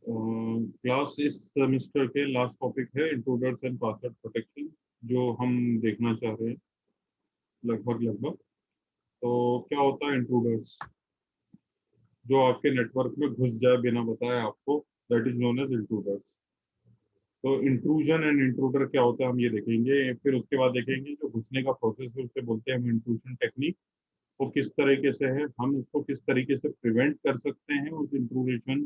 Class इस semester के last topic है इंट्रूडर्स एंड पासवर्ड प्रोटेक्शन, जो हम देखना चाह रहे हैं लगभग लगभग। तो क्या होता है इंट्रूडर्स? जो आपके नेटवर्क में घुस जाए बिना बताए आपको, that is known as intruders. तो इंट्रूजन एंड इंट्रूडर क्या होता है हम ये देखेंगे, फिर उसके बाद देखेंगे जो घुसने का प्रोसेस है उसे बोलते हैं हम इंट्रूजन टेक्निक। वो किस तरीके से है, हम उसको किस तरीके से प्रिवेंट कर सकते हैं उस इंट्रूजन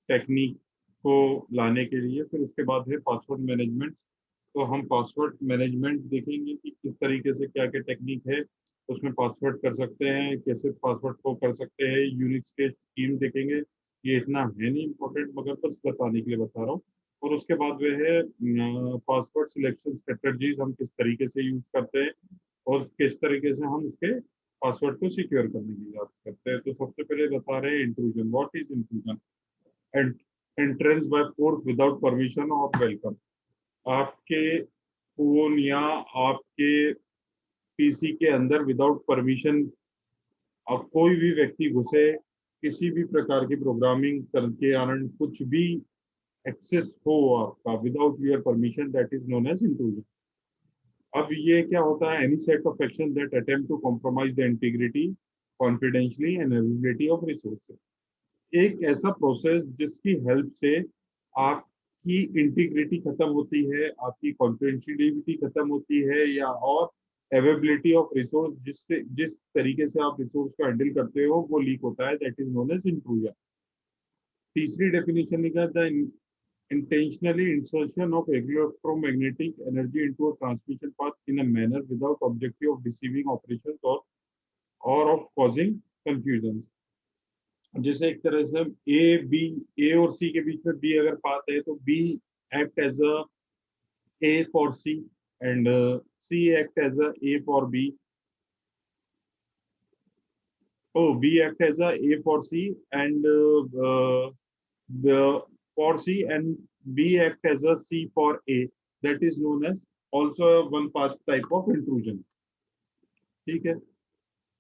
टेक्निक को लाने के लिए। फिर उसके बाद है पासवर्ड मैनेजमेंट। तो हम पासवर्ड मैनेजमेंट देखेंगे कि किस तरीके से क्या क्या टेक्निक है उसमें पासवर्ड कर सकते हैं, कैसे पासवर्ड को कर सकते हैं। यूनिक्स के स्कीम देखेंगे। ये इतना है नहीं इम्पोर्टेंट, मगर बस बताने के लिए बता रहा हूँ। और उसके बाद वह है पासवर्ड सिलेक्शन स्ट्रेटजीज, हम किस तरीके से यूज करते हैं और किस तरीके से हम उसके पासवर्ड को सिक्योर करने की बात करते हैं। तो सबसे पहले बता रहे हैं intrusion. What is intrusion? Entrance by force without permission और वेलकम। आपके फोन या आपके पीसी के अंदर विदाउट परमिशन अब कोई भी व्यक्ति घुसे, किसी भी प्रकार की प्रोग्रामिंग करके आनंद कुछ भी एक्सेस हो आपका without your permission, that is known as intrusion. अब ये क्या होता है? Any set of action that attempt to compromise the integrity, confidentially and availability of resources. एक ऐसा प्रोसेस जिसकी हेल्प से आपकी इंटीग्रिटी खत्म होती है, आपकी कॉन्फिडेंशियलिटी खत्म होती है, या और अवेलेबिलिटी ऑफ रिसोर्स, जिससे जिस तरीके से आप रिसोर्स को हैंडल करते हो वो लीक होता है, that is known as intrusion. तीसरी डेफिनेशन लिखा the intentionally insertion of electromagnetic energy into a transmission path in a manner without objective of deceiving operations or of causing confusions। जैसे एक तरह से ए और सी के बीच में बी अगर पाथ है तो B act as a A for C and C act as a A for B. Oh B act as a A for C and for C and B act as a C for A, that is known as also one path type of intrusion. ठीक है।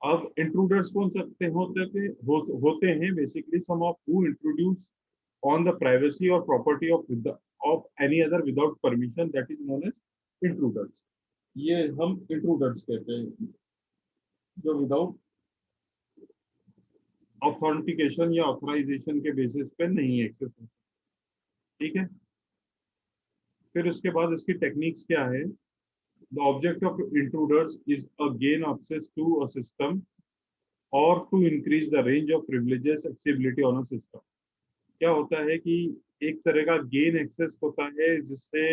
अब intruders कौन सकते होते हैं? Basically some of who introduce on the privacy or property of any other without permission, that is known as intruders। ये हम intruders कहते हैं जो विदाउट ऑथेंटिकेशन या ऑथराइजेशन के बेसिस पे नहीं एक्सेस होता। ठीक है। फिर उसके बाद इसकी टेक्निक्स क्या है? The object of intruders is a gain access to a system और to increase the range of privileges accessibility on a system. क्या होता है कि एक तरह का गेन एक्सेस होता है जिससे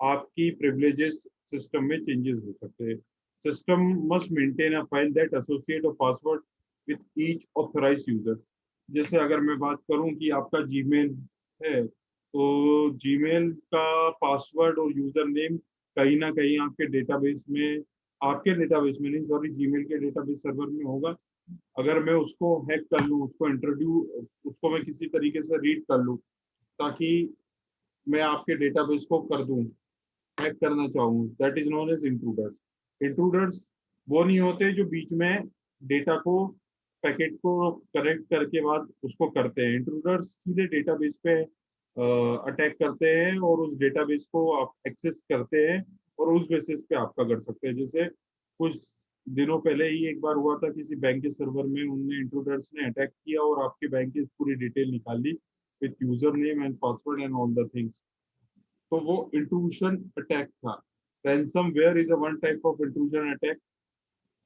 आपकी प्रिविलेजेस सिस्टम में चेंजेस हो सकते हैं। System must maintain a file that associate a password with each authorised user. जैसे अगर मैं बात करूं कि आपका जीमेल है, तो जीमेल का पासवर्ड और यूजर नेम कहीं ना कहीं आपके डेटाबेस में नहीं, सॉरी, जीमेल के डेटाबेस सर्वर में होगा। अगर मैं उसको हैक कर लूँ, उसको मैं किसी तरीके से रीड कर लूँ ताकि मैं आपके डेटाबेस को कर दूं, हैक करना चाहूँ, that is known as intruders. Intruders वो नहीं होते जो बीच में डेटा को, पैकेट को करेक्ट करके बाद उसको करते हैं। इंट्रूडर्स सीधे डेटाबेस पे अटैक करते हैं और उस डेटाबेस को आप एक्सेस करते हैं और उस बेसिस पे आपका कर सकते हैं। जैसे कुछ दिनों पहले ही एक बार हुआ था, किसी बैंक के सर्वर में उनने इंट्रूडर्स ने अटैक किया और आपके बैंक की पूरी डिटेल निकाल ली with user name and password and all the things. तो वो इंट्रूशन अटैक था। Ransomware is a one type of intrusion attack.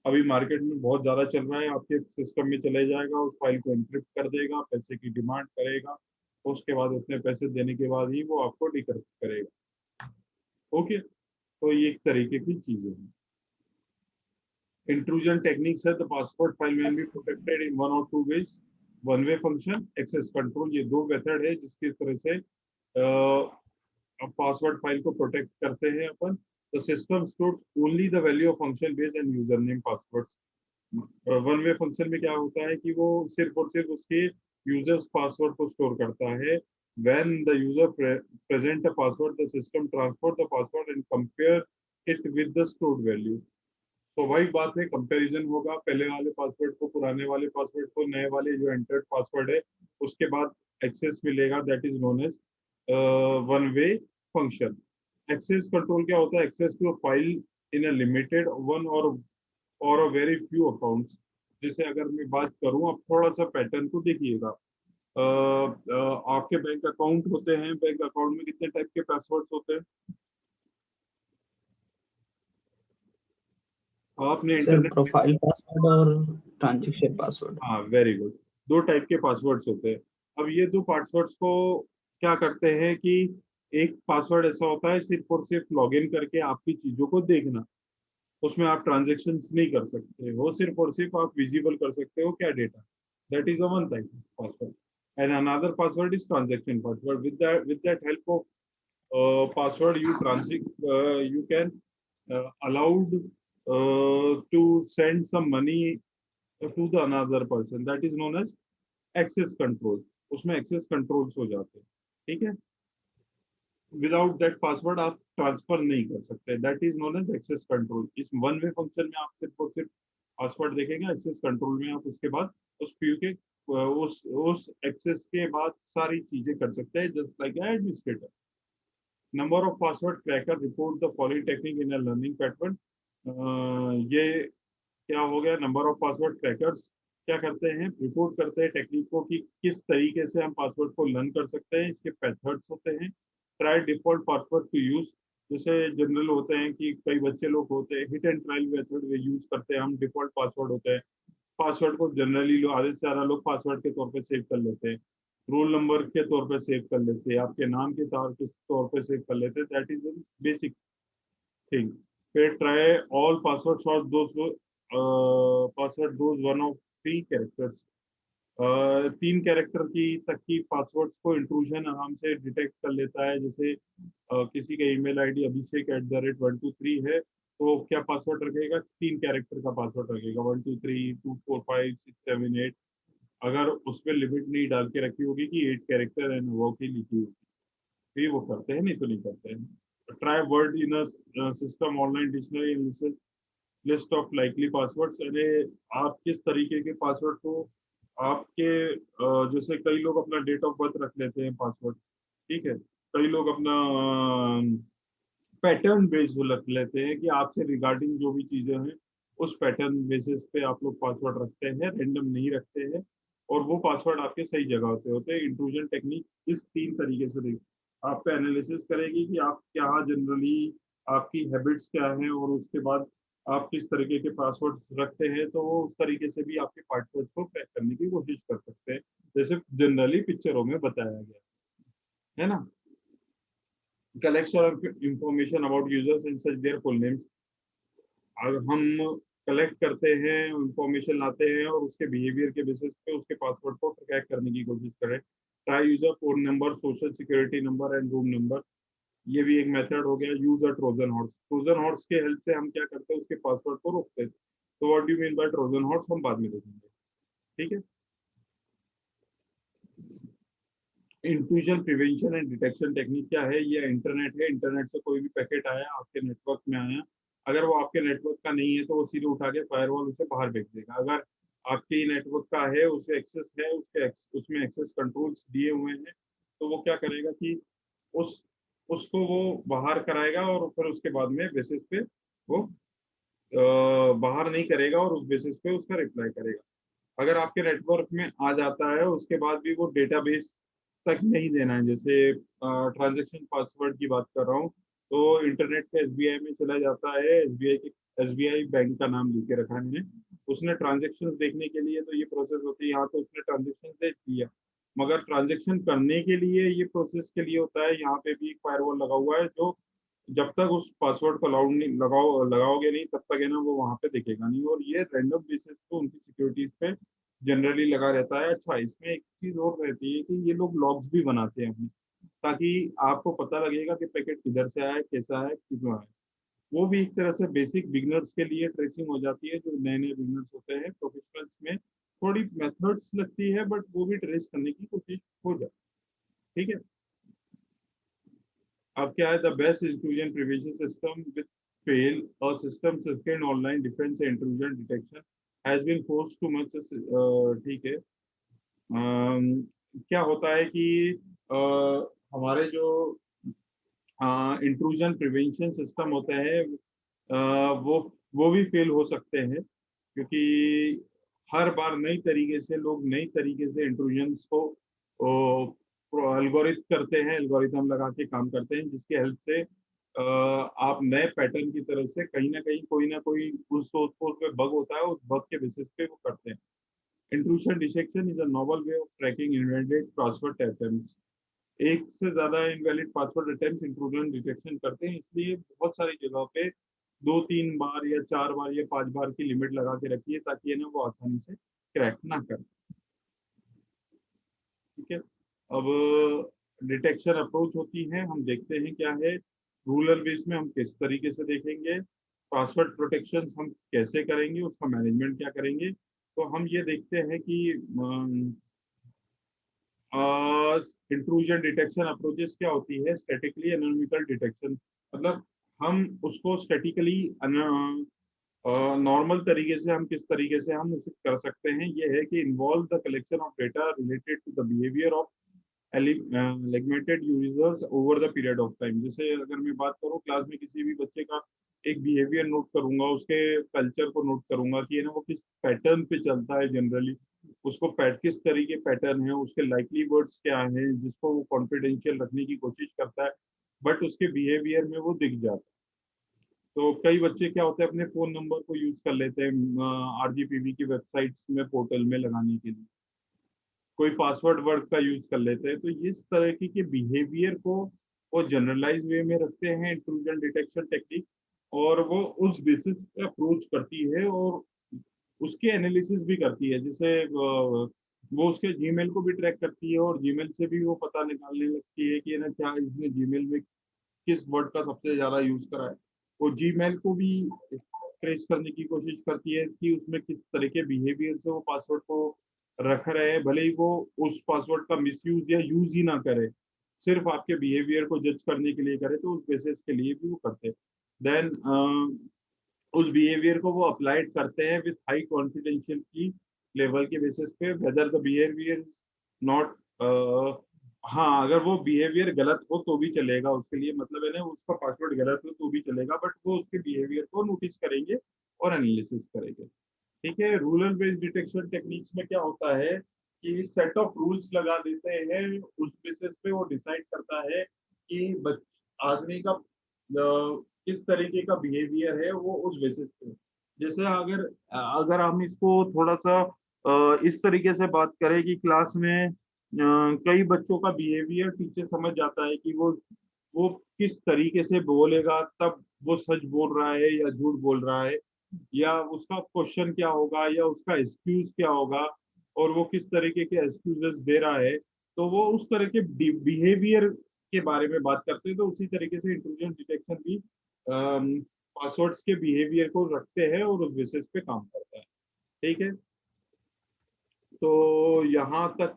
अभी मार्केट में बहुत ज्यादा चल रहा है। आपके सिस्टम में चले जाएगा, उस फाइल को एन्क्रिप्ट कर देगा, पैसे की डिमांड करेगा, उसके बाद उतने पैसे देने के बाद ही वो आपको डिक्रिप्ट करेगा। ओके। तो ये एक तरीके की चीजें हैं। इंट्रूजन टेक्निक्स है, द पासवर्ड फाइल में बी प्रोटेक्टेड इन वन और two ways. One way function, access control, ये दो मेथड है जिसकी तरह से पासवर्ड फाइल को प्रोटेक्ट करते हैं अपन। The system stores only the value of function base and user name passwords. One way function में क्या होता है कि वो सिर्फ और सिर्फ उसके यूजर्स पासवर्ड को स्टोर करता है। When the user present a password, the system transfer the password and compare it with the stored value. तो वही बात है, कंपैरिजन होगा पहले वाले पासवर्ड को, पुराने वाले पासवर्ड को, नए वाले जो एंटर्ड पासवर्ड है, उसके बाद एक्सेस मिलेगा, that is known as one way function. Access control क्या होता है? Access to file in a limited one और अ वेरी फ्यू अकाउंट्स। जैसे अगर मैं बात करूं, अब थोड़ा सा पैटर्न को देखिएगा। आपके बैंक अकाउंट होते हैं, बैंक अकाउंट में कितने टाइप के पासवर्ड्स होते हैं? आपने सर इंटरनेट में, प्रोफाइल पासवर्ड और ट्रांजेक्शन पासवर्ड। हाँ वेरी गुड, दो टाइप के पासवर्ड्स होते हैं। अब ये दो पासवर्ड्स को क्या करते हैं कि एक पासवर्ड ऐसा होता है सिर्फ और सिर्फ लॉगिन करके आपकी चीजों को देखना, उसमें आप ट्रांजेक्शन्स नहीं कर सकते हो, सिर्फ और सिर्फ आप विजिबल कर सकते हो क्या data, that is a one type password. And another password is transaction password. With that help of password you transit you can allowed to send some money to the another person, that is known as access control। उसमें access controls हो जाते हैं, ठीक है। Without that password आप transfer नहीं कर सकते, that is known as access control. इस वन वे फंक्शन में आप सिर्फ और सिर्फ पासवर्ड देखेंगे, एक्सेस कंट्रोल में आप उसके बाद उस व्यू के उस एक्सेस के बाद सारी चीजें कर सकते हैं, just like administrator. Number of password cracker report the following technique in a learning pattern. ये क्या हो गया? नंबर ऑफ पासवर्ड क्रैकर्स क्या करते हैं? रिपोर्ट करते हैं टेक्निक को कि किस तरीके से हम पासवर्ड को लर्न कर सकते हैं, इसके मेथड्स होते हैं। Try default password to use, जैसे जनरल होते हैं कि कई बच्चे लोग होते हैं हिट एंड ट्रायल मेथड वे यूज करते हैं, हम डिफॉल्ट पासवर्ड होते हैं, पासवर्ड को जनरली लोग, आधे से ज्यादा लोग पासवर्ड के तौर पे सेव कर लेते हैं, रोल नंबर के तौर पे सेव कर लेते हैं, आपके नाम के तौर पे सेव कर लेते हैं, दैट इज बेसिक थिंग। फिर ट्राई ऑल पासवर्ड और those password those one of three characters, तीन कैरेक्टर की तक की पासवर्ड्स को इंट्रूजन आराम से डिटेक्ट कर लेता है। जैसे किसी का ईमेल आईडी abhishek@123 है, तो क्या पासवर्ड रखेगा? तीन कैरेक्टर का पासवर्ड रखेगा, 123 2 4 5 6 7 8। अगर उसमें लिमिट नहीं डाल के रखी होगी कि 8 कैरेक्टर एंड वो की लिखी होगी, फिर वो करते हैं, नहीं तो नहीं करते हैं। Try word in system online dictionary list of likely passwords. अरे आप किस तरीके के पासवर्ड को आपके जैसे कई लोग अपना डेट ऑफ बर्थ रख लेते हैं पासवर्ड, ठीक है, कई लोग अपना पैटर्न बेस्ड रख लेते हैं कि आपसे रिगार्डिंग जो भी चीजें हैं उस पैटर्न बेसिस पे आप लोग पासवर्ड रखते हैं, रैंडम नहीं रखते हैं, और वो पासवर्ड आपके सही जगह होते हैं। इंट्रूजन टेक्निक इस तीन तरीके से आप पे एनालिसिस करेगी कि आप क्या जनरली आपकी हैबिट्स क्या हैं, और उसके बाद आप किस तरीके के पासवर्ड रखते हैं, तो वो उस तरीके से भी आपके पासवर्ड को क्रैक करने की कोशिश कर सकते हैं, जैसे जनरली पिक्चरों में बताया गया है ना। Collection of information about users in such there full names. अगर हम कलेक्ट करते हैं, इंफॉर्मेशन लाते हैं और उसके बिहेवियर के बेसिस पे उसके पासवर्ड को क्रैक करने की कोशिश करें। Try user phone number, social security number and room number, ये भी एक मेथड हो गया। Use a Trojan horse, Trojan horse के हेल्प से हम क्या करते हैं? उसके पासवर्ड को रोकते हैं। तो what do you mean by Trojan horse, हम बाद में देखेंगे, ठीक है। Intrusion prevention and detection technique क्या है? ये इंटरनेट है, इंटरनेट से कोई भी पैकेट आया आपके नेटवर्क में आया, अगर वो आपके नेटवर्क का नहीं है तो वो सीधे उठा के फायरवॉल उसे बाहर फेंक देगा। अगर आपके नेटवर्क का है, उसे एक्सेस है, उसमें एक्सेस कंट्रोल्स दिए हुए हैं, तो वो क्या करेगा कि उस उसको वो बाहर कराएगा, और फिर उसके बाद में बेसिस पे वो बाहर नहीं करेगा, और उस बेसिस पे उसका रिप्लाई करेगा। अगर आपके नेटवर्क में आ जाता है उसके बाद भी वो डेटाबेस तक नहीं देना है, जैसे ट्रांजैक्शन पासवर्ड की बात कर रहा हूँ, तो इंटरनेट पे एसबीआई में चला जाता है, एसबीआई बैंक का नाम लिख के रखा है मैंने, उसने ट्रांजेक्शन देखने के लिए तो ये प्रोसेस होती है, यहाँ तो उसने ट्रांजेक्शन देख लिया, मगर ट्रांजेक्शन करने के लिए ये प्रोसेस के लिए होता है, यहाँ पे भी एक फायरवॉल लगा हुआ है, जो जब तक उस पासवर्ड को अलाउड नहीं लगाओगे नहीं, तब तक है ना वो वहां पे दिखेगा नहीं, और ये रैंडम बेसिस पे उनकी सिक्योरिटीज पे जनरली लगा रहता है। अच्छा, इसमें एक चीज और रहती है कि ये लोग लॉग्स भी बनाते हैं अपने, ताकि आपको पता लगेगा कि पैकेट किधर से आया है, कैसा है, कितना है। वो भी एक तरह से बेसिक बिगनर्स के लिए ट्रेसिंग हो जाती है, जो नए नए बिगनर्स होते हैं। प्रोफेशनल्स में थोड़ी मेथड्स लगती है, बट वो भी ट्रेस करने की कोशिश हो जाती है, ठीक है। अब क्या है? The best intrusion prevention system with fail or system sustain online defence intrusion detection has been force to much, ठीक है। क्या होता है कि हमारे जो इंट्रूजन प्रिवेंशन सिस्टम होते हैं वो भी फेल हो सकते हैं, क्योंकि हर बार नई तरीके से लोग नई तरीके से इंट्रूजन्स को एल्गोरिथम करते हैं, एल्गोरिथम लगा के काम करते हैं, जिसकी हेल्प से आप नए पैटर्न की तरफ से कहीं ना कोई उस सोर्स कोड में बग होता है, उस बग के बेसिस पे वो करते हैं। Intrusion detection is a novel way of tracking invalid password attempts. एक से ज्यादा invalid password attempt intrusion detection करते हैं, इसलिए बहुत सारी जगहों पे 2-3 बार या 4 बार या 5 बार की लिमिट लगा के रखी है, ताकि ना वो आसानी से क्रैक ना कर। ठीक है, अब डिटेक्शन अप्रोच होती है, हम देखते हैं क्या है। रूरल बेस में हम किस तरीके से देखेंगे, पासवर्ड प्रोटेक्शन हम कैसे करेंगे, उसका मैनेजमेंट क्या करेंगे। तो हम ये देखते हैं कि इंट्रूजन डिटेक्शन अप्रोचेस क्या होती है। स्टैटिकली एनालिटिकल डिटेक्शन, मतलब हम उसको स्टैटिकली नॉर्मल तरीके से हम किस तरीके से हम उसे कर सकते हैं। ये है कि involve the collection of data related to the behaviour of legitimate users over the period of time. जैसे अगर मैं बात करूं, क्लास में किसी भी बच्चे का एक बिहेवियर नोट करूंगा, उसके कल्चर को नोट करूंगा कि ना वो किस पैटर्न पे चलता है जनरली, उसको किस तरीके पैटर्न है, उसके लाइकली वर्ड्स क्या हैं जिसको वो कॉन्फिडेंशियल रखने की कोशिश करता है, बट उसके बिहेवियर में वो दिख जाता है। तो कई बच्चे क्या होते हैं, अपने फोन नंबर को यूज कर लेते हैं आरजीपीवी की वेबसाइट्स में पोर्टल में लगाने के लिए, कोई पासवर्ड वर्ड का यूज कर लेते हैं। तो इस तरह के बिहेवियर को वो जनरलाइज वे में रखते हैं इंट्रूजन डिटेक्शन टेक्निक, और वो उस बेसिस पे अप्रोच करती है और उसके एनालिसिस भी करती है। जैसे वो उसके जीमेल को भी ट्रैक करती है, और जीमेल से भी वो पता निकालने लगती है कि ना क्या इसने जीमेल में किस वर्ड का सबसे ज्यादा यूज करा है। वो जीमेल को भी ट्रेस करने की कोशिश करती है कि उसमें किस तरह के बिहेवियर से वो पासवर्ड को रख रहे हैं, भले ही वो उस पासवर्ड का मिसयूज या यूज ही ना करे, सिर्फ आपके बिहेवियर को जज करने के लिए करे, तो उस बेसिस के लिए भी वो करते हैं। देन उस बिहेवियर को वो अप्लाइड करते हैं विथ हाई कॉन्फिडेंशियल की लेवल के बेसिस पे, whether the behaviour is not, हाँ अगर वो बिहेवियर गलत हो तो भी चलेगा, उसके लिए मतलब है ना उसका पासवर्ड गलत हो तो भी चलेगा, बट वो उसके बिहेवियर को नोटिस करेंगे और एनालिसिस करेंगे। ठीक है, रूरल बेस्ड डिटेक्शन टेक्निक्स में क्या होता है कि सेट ऑफ रूल्स लगा देते हैं, उस बेसिस पे वो डिसाइड करता है कि आदमी का किस तरीके का बिहेवियर है, वो उस बेसिस पे। जैसे अगर अगर हम इसको थोड़ा सा इस तरीके से बात करें कि क्लास में कई बच्चों का बिहेवियर टीचर समझ जाता है कि वो किस तरीके से बोलेगा, तब वो सच बोल रहा है या झूठ बोल रहा है, या उसका क्वेश्चन क्या होगा या उसका एक्सक्यूज क्या होगा, और वो किस तरीके के एक्सक्यूजेस दे रहा है। तो वो उस तरह के बिहेवियर के बारे में बात करते हैं। तो उसी तरीके से इंट्रूजन डिटेक्शन भी पासवर्ड्स के बिहेवियर को रखते हैं और उस बेसिस पे काम करता है। ठीक है, तो यहाँ तक